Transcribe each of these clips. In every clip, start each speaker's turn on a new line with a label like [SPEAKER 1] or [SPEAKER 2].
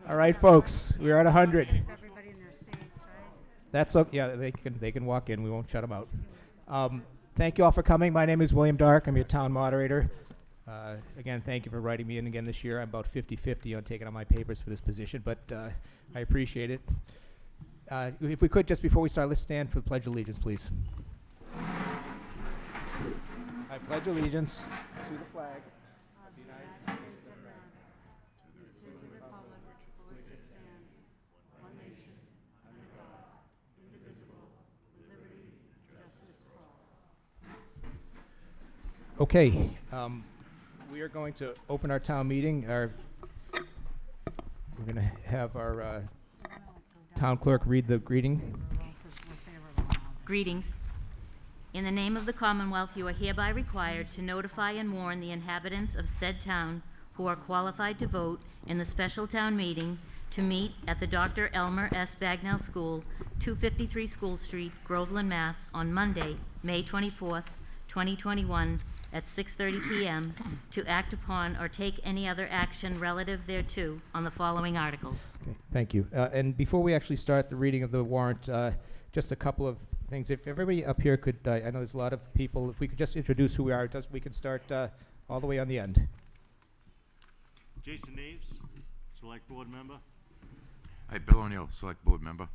[SPEAKER 1] All right, folks, we're at 100.
[SPEAKER 2] Everybody in their seats, right?
[SPEAKER 1] That's okay. Yeah, they can walk in. We won't shut them out. Thank you all for coming. My name is William Dark. I'm your town moderator. Again, thank you for writing me in again this year. I'm about 50-50 on taking on my papers for this position, but I appreciate it. If we could, just before we start, let's stand for the Pledge of Allegiance, please. I pledge allegiance to the flag of the United States of America,
[SPEAKER 2] To the republic for which it stands, one nation, under God, indivisible, with liberty and justice for all.
[SPEAKER 1] Okay, we are going to open our town meeting. We're going to have our town clerk read the greeting.
[SPEAKER 3] Greetings. In the name of the Commonwealth, you are hereby required to notify and warn the inhabitants of said town who are qualified to vote in the special town meeting to meet at the Dr. Elmer S. Bagnell School, 253 School Street, Groveland, Mass. On Monday, May 24th, 2021, at 6:30 p.m. to act upon or take any other action relative thereto on the following articles.
[SPEAKER 1] Okay, thank you. And before we actually start the reading of the warrant, just a couple of things. If everybody up here could, I know there's a lot of people, if we could just introduce who we are, we can start all the way on the end.
[SPEAKER 4] Jason Naves, Select Board Member.
[SPEAKER 5] Hi, Bill O'Neill, Select Board Member.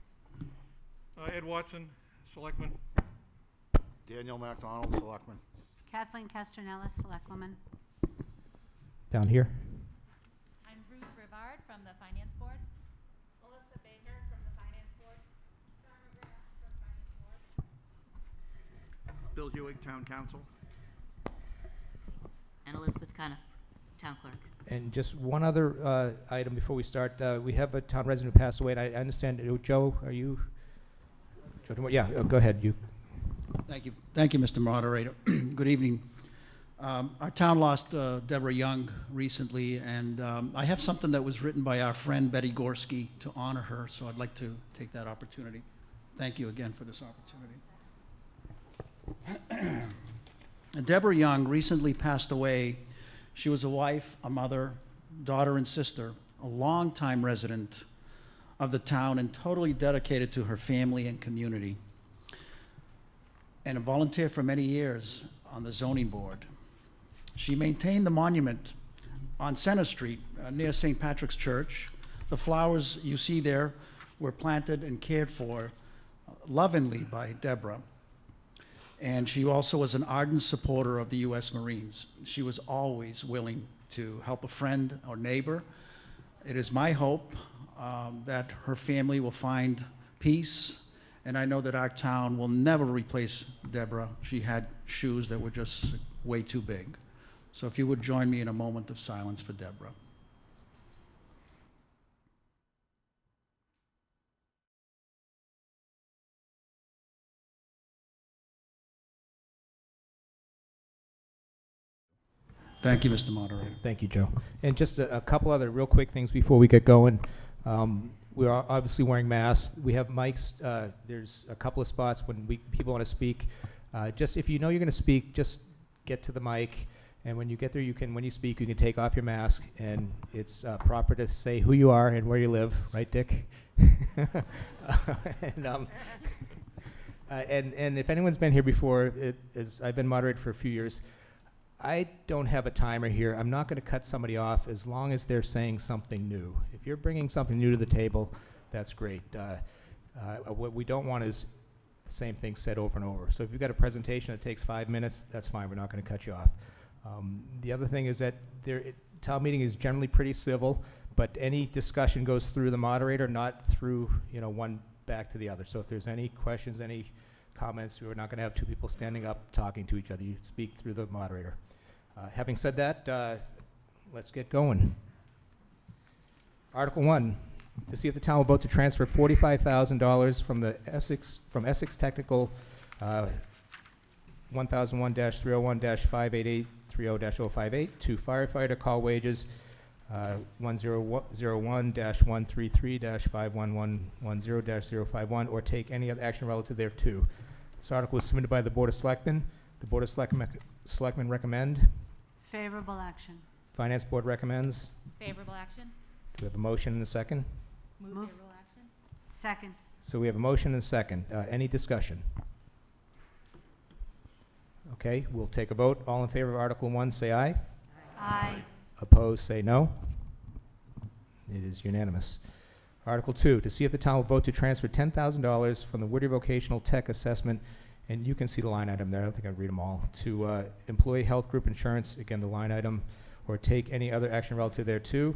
[SPEAKER 6] Ed Watson, Selectman.
[SPEAKER 7] Daniel MacDonald, Selectman.
[SPEAKER 2] Kathleen Castronellis, Selectwoman.
[SPEAKER 1] Down here.
[SPEAKER 8] I'm Ruth Rivard from the Finance Board. Melissa Baker from the Finance Board. Dharma Grass from Finance Board.
[SPEAKER 7] Bill Hewig, Town Council.
[SPEAKER 3] And Elizabeth Cuniff, Town Clerk.
[SPEAKER 1] And just one other item before we start. We have a town resident who passed away, and I understand, Joe, are you? Joe, yeah, go ahead. You.
[SPEAKER 9] Thank you, Mr. Moderator. Good evening. Our town lost Deborah Young recently, and I have something that was written by our friend Betty Gorski to honor her, so I'd like to take that opportunity. Thank you again for this opportunity. Deborah Young recently passed away. She was a wife, a mother, daughter, and sister, a longtime resident of the town and totally dedicated to her family and community, and a volunteer for many years on the zoning board. She maintained the monument on Center Street near St. Patrick's Church. The flowers you see there were planted and cared for lovingly by Deborah. And she also was an ardent supporter of the U.S. Marines. She was always willing to help a friend or neighbor. It is my hope that her family will find peace, and I know that our town will never replace Deborah. She had shoes that were just way too big. So if you would join me in a moment of silence for Deborah. Thank you, Mr. Moderator.
[SPEAKER 1] Thank you, Joe. And just a couple other real quick things before we get going. We are obviously wearing masks. We have mics. There's a couple of spots when people want to speak. Just if you know you're going to speak, just get to the mic. And when you get there, when you speak, you can take off your mask. And it's proper to say who you are and where you live, right, Dick? And if anyone's been here before, I've been moderator for a few years. I don't have a timer here. I'm not going to cut somebody off as long as they're saying something new. If you're bringing something new to the table, that's great. What we don't want is the same thing said over and over. So if you've got a presentation that takes 5 minutes, that's fine. We're not going to cut you off. The other thing is that town meeting is generally pretty civil, but any discussion goes through the moderator, not through one back to the other. So if there's any questions, any comments, we're not going to have two people standing up talking to each other. You speak through the moderator. Having said that, let's get going. Article 1, to see if the town will vote to transfer $45,000 from Essex Technical 1001-301-58830-058 to firefighter call wages 1001-133-51110-051, or take any other action relative thereto. This article was submitted by the Board of Selectmen. The Board of Selectmen recommend.
[SPEAKER 2] Favorable action.
[SPEAKER 1] Finance Board recommends.
[SPEAKER 8] Favorable action.
[SPEAKER 1] we have a motion and a second?
[SPEAKER 8] Move favorable action.
[SPEAKER 2] Second.
[SPEAKER 1] So we have a motion and a second. Any discussion? Okay, we'll take a vote. All in favor of Article 1, say aye.
[SPEAKER 2] Aye.
[SPEAKER 1] Opposed, say no. It is unanimous. Article 2, to see if the town will vote to transfer $10,000 from the Whittier Vocational Tech Assessment, and you can see the line item there, I don't think I'll read them all, to Employee Health Group Insurance, again, the line item, or take any other action relative thereto,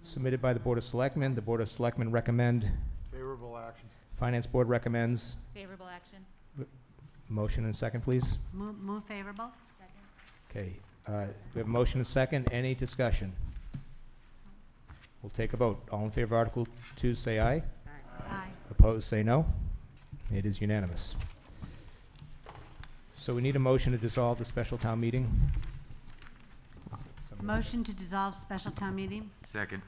[SPEAKER 1] submitted by the Board of Selectmen. The Board of Selectmen recommend,
[SPEAKER 7] Favorable action.
[SPEAKER 1] Finance Board recommends.
[SPEAKER 8] Favorable action.
[SPEAKER 1] Motion and second, please.
[SPEAKER 2] Move favorable?
[SPEAKER 8] Second.
[SPEAKER 1] Okay, we have a motion and second. Any discussion? We'll take a vote. All in favor of Article 2, say aye.
[SPEAKER 2] Aye.
[SPEAKER 1] Opposed, say no. It is unanimous. So we need a motion to dissolve the special town meeting.
[SPEAKER 2] Motion to dissolve special town meeting?
[SPEAKER 5] Second.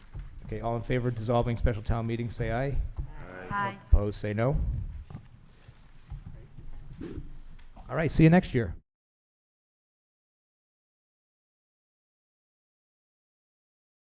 [SPEAKER 1] Okay, all in favor of dissolving special town meeting, say aye.
[SPEAKER 2] Aye.
[SPEAKER 1] Opposed, say no. All right, see you next year.